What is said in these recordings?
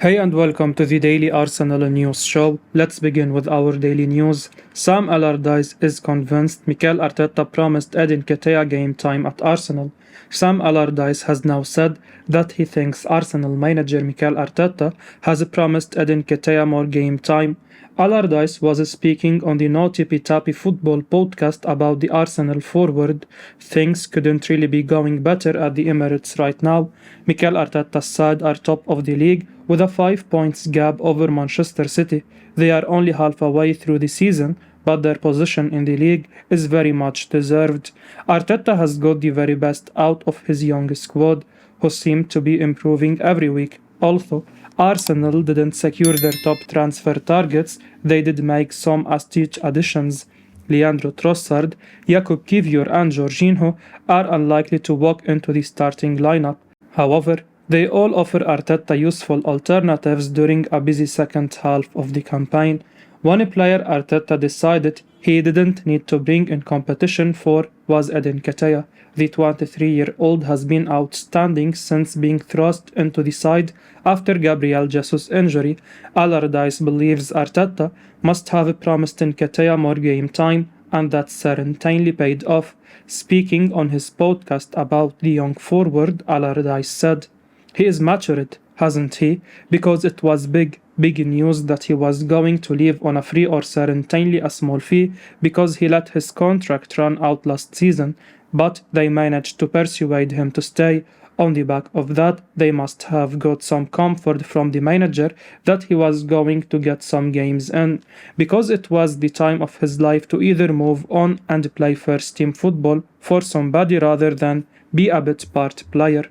Hey and welcome to the Daily Arsenal News Show. Let's begin with our daily news. Sam Allardyce is convinced Mikel Arteta promised Eddie Nketiah game time at Arsenal. Sam Allardyce has now said that he thinks Arsenal manager Mikel Arteta has promised Eddie Nketiah more game time. Allardyce was speaking on the No Tippy Tappy Football podcast about the Arsenal forward. Things couldn't really be going better at the Emirates right now. Mikel Arteta's side are top of the league with a 5 points gap over Manchester City. They are only halfway through the season, but their position in the league is very much deserved. Arteta has got the very best out of his young squad, who seem to be improving every week. Although Arsenal didn't secure their top transfer targets, they did make some astute additions. Leandro Trossard, Jakub Kiwior and Jorginho are unlikely to walk into the starting lineup. However, they all offer Arteta useful alternatives during a busy second half of the campaign. One player Arteta decided he didn't need to bring in competition for was Eddie Nketiah. The 23-year-old has been outstanding since being thrust into the side after Gabriel Jesus' injury. Allardyce believes Arteta must have promised Nketiah more game time, and that certainly paid off. Speaking on his podcast about the young forward, Allardyce said, "He is matured, hasn't he? Because it was big news that he was going to leave on a free or certainly a small fee because he let his contract run out last season, but they managed to persuade him to stay. On the back of that, they must have got some comfort from the manager that he was going to get some games in, because it was the time of his life to either move on and play first-team football for somebody rather than be a bit part player."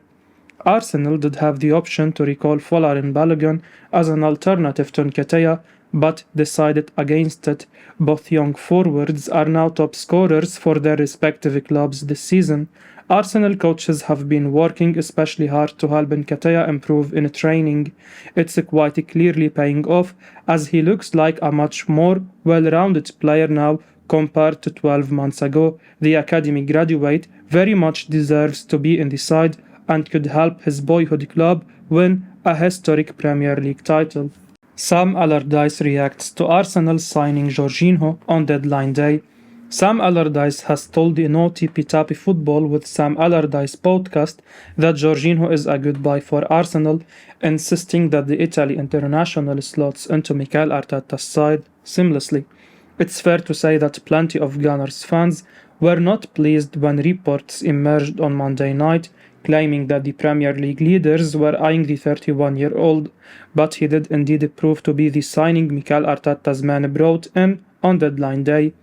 Arsenal did have the option to recall Folarin Balogun as an alternative to Nketiah, but decided against it. Both young forwards are now top scorers for their respective clubs this season. Arsenal coaches have been working especially hard to help Nketiah improve in training. It's quite clearly paying off, as he looks like a much more well-rounded player now compared to 12 months ago. The academy graduate very much deserves to be in the side and could help his boyhood club win a historic Premier League title. Sam Allardyce reacts to Arsenal signing Jorginho on deadline day. Sam Allardyce has told the No Tippy Tappy Football with Sam Allardyce podcast that Jorginho is a good buy for Arsenal, insisting that the Italy international slots into Mikel Arteta's side seamlessly. It's fair to say that plenty of Gunners fans were not pleased when reports emerged on Monday night claiming that the Premier League leaders were eyeing the 31-year-old, but he did indeed prove to be the signing Mikel Arteta's man brought in on deadline day.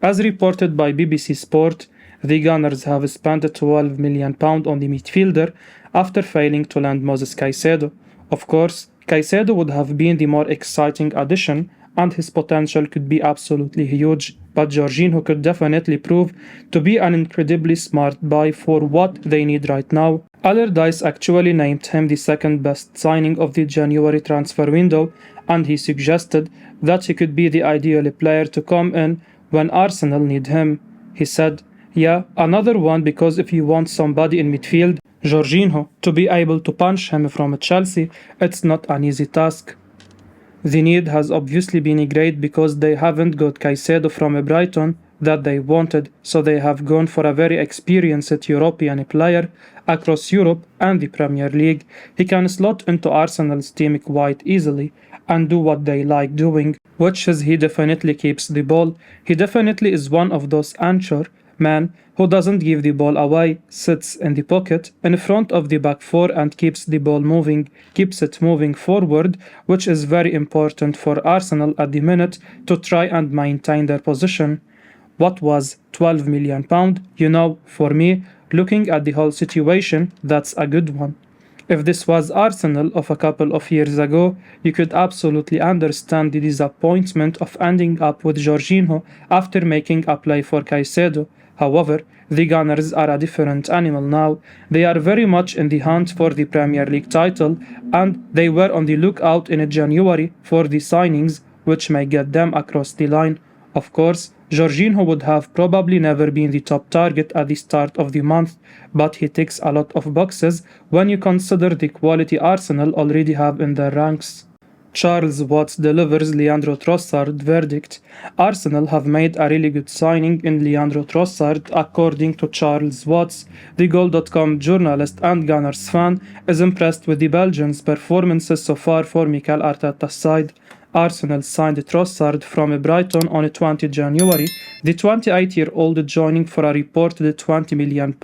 As reported by BBC Sport, the Gunners have spent £12 million on the midfielder after failing to land Moses Caicedo. Of course, Caicedo would have been the more exciting addition, and his potential could be absolutely huge, but Jorginho could definitely prove to be an incredibly smart buy for what they need right now. Allardyce actually named him the second best signing of the January transfer window, and he suggested that he could be the ideal player to come in when Arsenal need him. He said, "Yeah, another one, because if you want somebody in midfield, Jorginho, to be able to punch him from Chelsea, it's not an easy task." The need has obviously been great because they haven't got Caicedo from Brighton that they wanted, so they have gone for a very experienced European player across Europe and the Premier League. He can slot into Arsenal's team quite easily and do what they like doing, which is he definitely keeps the ball. He definitely is one of those anchor man who doesn't give the ball away, sits in the pocket in front of the back four and keeps the ball moving, keeps it moving forward, which is very important for Arsenal at the minute to try and maintain their position. What was £12 million? For me, looking at the whole situation, that's a good one. If this was Arsenal of a couple of years ago, you could absolutely understand the disappointment of ending up with Jorginho after making a play for Caicedo. However, the Gunners are a different animal now. They are very much in the hunt for the Premier League title, and they were on the lookout in January for the signings which may get them across the line. Of course, Jorginho would have probably never been the top target at the start of the month, but he ticks a lot of boxes when you consider the quality Arsenal already have in their ranks. Charles Watts delivers Leandro Trossard verdict. Arsenal have made a really good signing in Leandro Trossard, according to Charles Watts. The Goal.com journalist and Gunners fan is impressed with the Belgians' performances so far for Mikel Arteta's side. Arsenal signed Trossard from Brighton on 20 January, the 28-year-old joining for a reported £20 million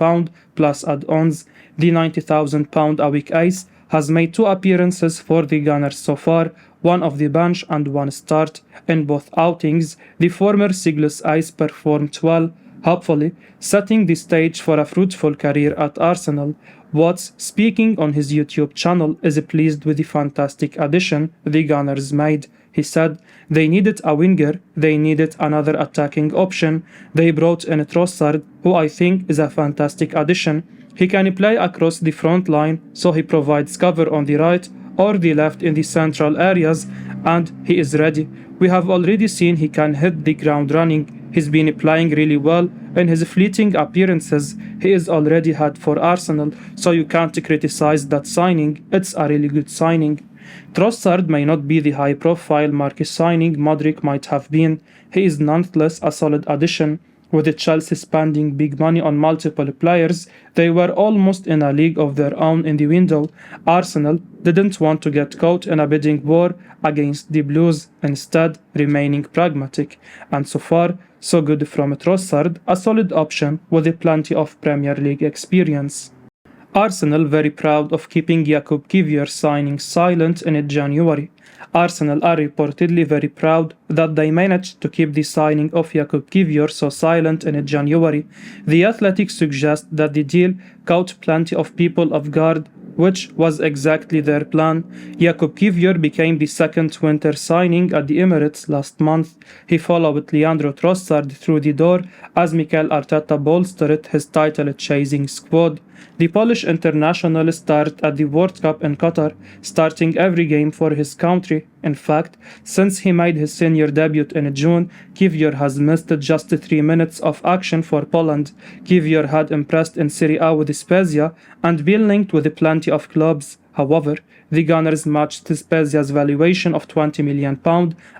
plus add-ons. The £90,000 a week ace has made 2 appearances for the Gunners so far, one off the bench and 1 start. In both outings, the former Siglus ace performed well, hopefully setting the stage for a fruitful career at Arsenal. Watts, speaking on his YouTube channel, is pleased with the fantastic addition the Gunners made. He said, "They needed a winger, they needed another attacking option. They brought in Trossard, who I think is a fantastic addition. He can play across the front line, so he provides cover on the right or the left in the central areas, and he is ready. We have already seen he can hit the ground running. He's been playing really well in his fleeting appearances he is already had for Arsenal, so you can't criticize that signing. It's a really good signing." Trossard may not be the high-profile marquee signing Mudryk might have been. He is nonetheless a solid addition. With Chelsea spending big money on multiple players, they were almost in a league of their own in the window. Arsenal didn't want to get caught in a bidding war against the Blues, instead remaining pragmatic. And so far, so good from Trossard, a solid option with plenty of Premier League experience. Arsenal very proud of keeping Jakub Kiwior signing silent in January. Arsenal are reportedly very proud that they managed to keep the signing of Jakub Kiwior so silent in January. The Athletic suggests that the deal caught plenty of people off guard, which was exactly their plan. Jakub Kiwior became the second winter signing at the Emirates last month. He followed Leandro Trossard through the door as Mikel Arteta bolstered his title-chasing squad. The Polish international started at the World Cup in Qatar, starting every game for his country. In fact, since he made his senior debut in June, Kiwior has missed just 3 minutes of action for Poland. Kiwior had impressed in Serie A with Spezia and been linked with plenty of clubs. However, the Gunners matched Spezia's valuation of £20 million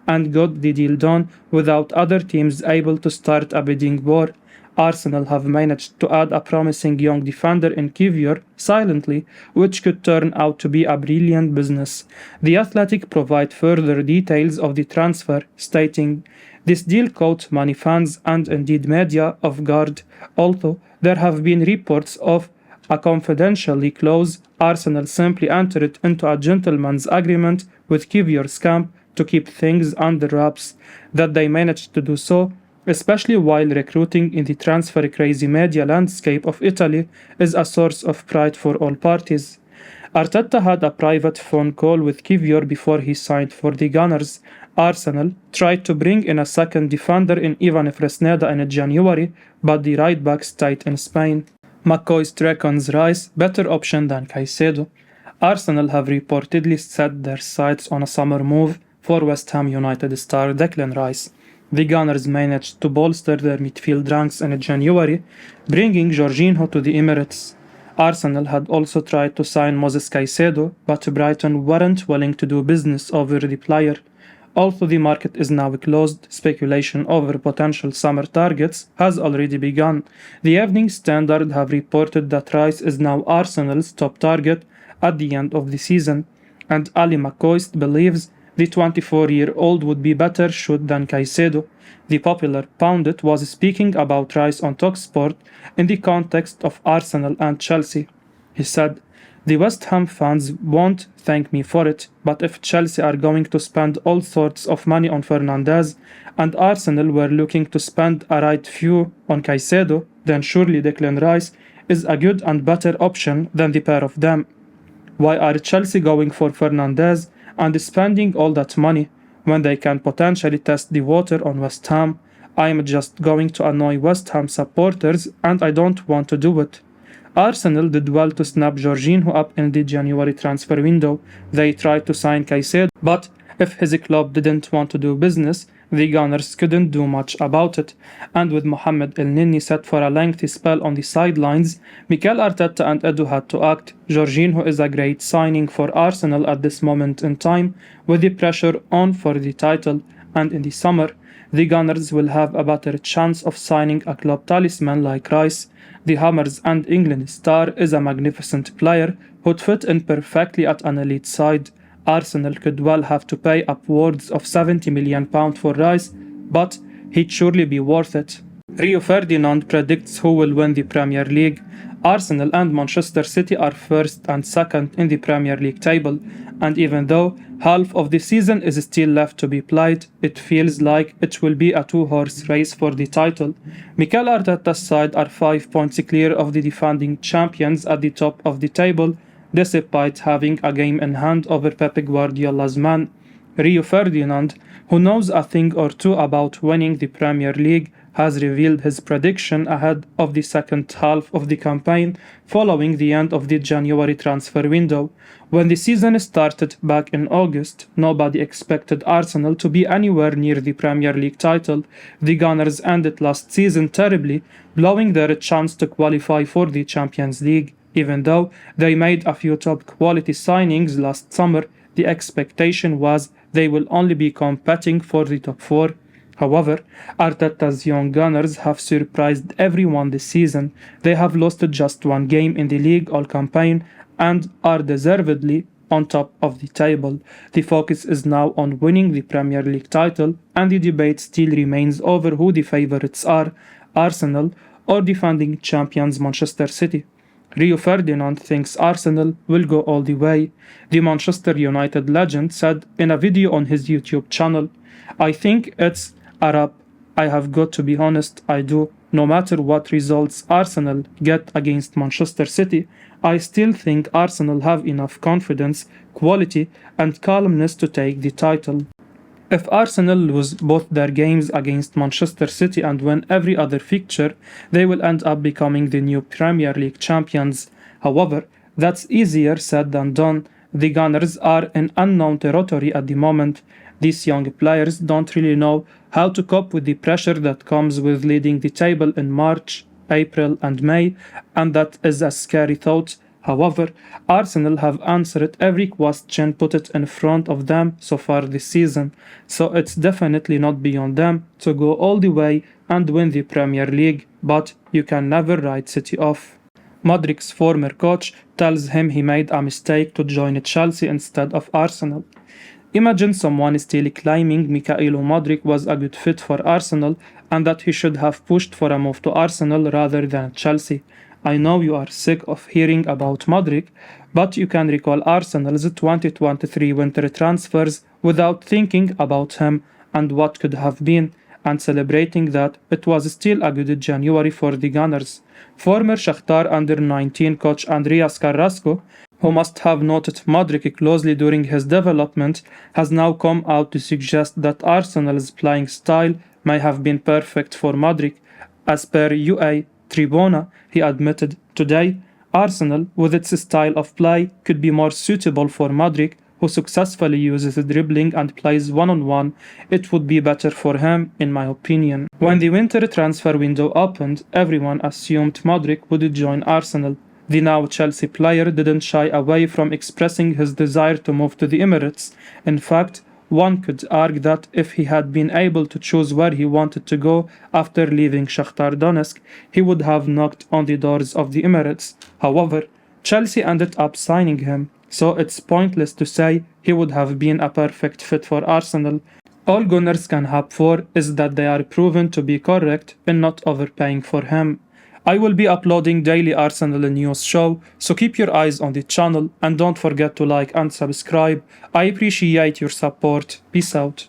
and got the deal done without other teams able to start a bidding war. Arsenal have managed to add a promising young defender in Kiwior silently, which could turn out to be a brilliant business. The Athletic provide further details of the transfer, stating, "This deal caught many fans and indeed media off guard. Although there have been reports of a confidentiality clause, Arsenal simply entered into a gentleman's agreement with Kiwior's camp to keep things under wraps. That they managed to do so, especially while recruiting in the transfer-crazy media landscape of Italy, is a source of pride for all parties." Arteta had a private phone call with Kiwior before he signed for the Gunners. Arsenal tried to bring in a second defender in Ivan Fresneda in January, but the right-back stayed in Spain. McCoy reckons Rice better option than Caicedo. Arsenal have reportedly set their sights on a summer move for West Ham United star Declan Rice. The Gunners managed to bolster their midfield ranks in January, bringing Jorginho to the Emirates. Arsenal had also tried to sign Moses Caicedo, but Brighton weren't willing to do business over the player. Although the market is now closed, speculation over potential summer targets has already begun. The Evening Standard have reported that Rice is now Arsenal's top target at the end of the season, and Ali McCoy believes the 24-year-old would be better shoot than Caicedo. The popular pundit was speaking about Rice on TalkSport in the context of Arsenal and Chelsea. He said, "The West Ham fans won't thank me for it, but if Chelsea are going to spend all sorts of money on Fernandes and Arsenal were looking to spend a right few on Caicedo, then surely Declan Rice is a good and better option than the pair of them. Why are Chelsea going for Fernandes and spending all that money when they can potentially test the water on West Ham? I'm just going to annoy West Ham supporters and I don't want to do it." Arsenal did well to snap Jorginho up in the January transfer window. They tried to sign Caicedo, but if his club didn't want to do business, the Gunners couldn't do much about it, and with Mohamed El-Neni set for a lengthy spell on the sidelines, Mikel Arteta and Edu had to act. Jorginho is a great signing for Arsenal at this moment in time, with the pressure on for the title, and in the summer, the Gunners will have a better chance of signing a club talisman like Rice. The Hammers and England star is a magnificent player who'd fit in perfectly at an elite side. Arsenal could well have to pay upwards of £70 million for Rice, but he'd surely be worth it. Rio Ferdinand predicts who will win the Premier League. Arsenal and Manchester City are first and second in the Premier League table, and even though half of the season is still left to be played, it feels like it will be a two-horse race for the title. Mikel Arteta's side are 5 points clear of the defending champions at the top of the table, despite having a game in hand over Pep Guardiola's man. Rio Ferdinand, who knows a thing or two about winning the Premier League, has revealed his prediction ahead of the second half of the campaign following the end of the January transfer window. When the season started back in August, nobody expected Arsenal to be anywhere near the Premier League title. The Gunners ended last season terribly, blowing their chance to qualify for the Champions League. Even though they made a few top-quality signings last summer, the expectation was they will only be competing for the top four. However, Arteta's young Gunners have surprised everyone this season. They have lost just one game in the league all campaign and are deservedly on top of the table. The focus is now on winning the Premier League title, and the debate still remains over who the favourites are, Arsenal or defending champions Manchester City. Rio Ferdinand thinks Arsenal will go all the way. The Manchester United legend said in a video on his YouTube channel, "I think it's a wrap. I have got to be honest, I do. No matter what results Arsenal get against Manchester City, I still think Arsenal have enough confidence, quality and calmness to take the title. If Arsenal lose both their games against Manchester City and win every other fixture, they will end up becoming the new Premier League champions. However, that's easier said than done. The Gunners are in unknown territory at the moment. These young players don't really know how to cope with the pressure that comes with leading the table in March, April and May, and that is a scary thought. However, Arsenal have answered every question put it in front of them so far this season, so it's definitely not beyond them to go all the way and win the Premier League, but you can never write City off." Mudryk's former coach tells him he made a mistake to join Chelsea instead of Arsenal. Imagine someone still claiming Mykhailo Mudryk was a good fit for Arsenal and that he should have pushed for a move to Arsenal rather than Chelsea. I know you are sick of hearing about Mudryk, but you can recall Arsenal's 2023 winter transfers without thinking about him and what could have been, and celebrating that it was still a good January for the Gunners. Former Shakhtar under-19 coach Andreas Carrasco, who must have noted Mudryk closely during his development, has now come out to suggest that Arsenal's playing style may have been perfect for Mudryk. As per UA Tribuna, he admitted, "Today, Arsenal, with its style of play, could be more suitable for Mudryk, who successfully uses dribbling and plays one-on-one. It would be better for him, in my opinion." When the winter transfer window opened, everyone assumed Mudryk would join Arsenal. The now Chelsea player didn't shy away from expressing his desire to move to the Emirates. In fact, one could argue that if he had been able to choose where he wanted to go after leaving Shakhtar Donetsk, he would have knocked on the doors of the Emirates. However, Chelsea ended up signing him, so it's pointless to say he would have been a perfect fit for Arsenal. All Gunners can hope for is that they are proven to be correct in not overpaying for him. I will be uploading daily Arsenal news show, so keep your eyes on the channel and don't forget to like and subscribe. I appreciate your support. Peace out.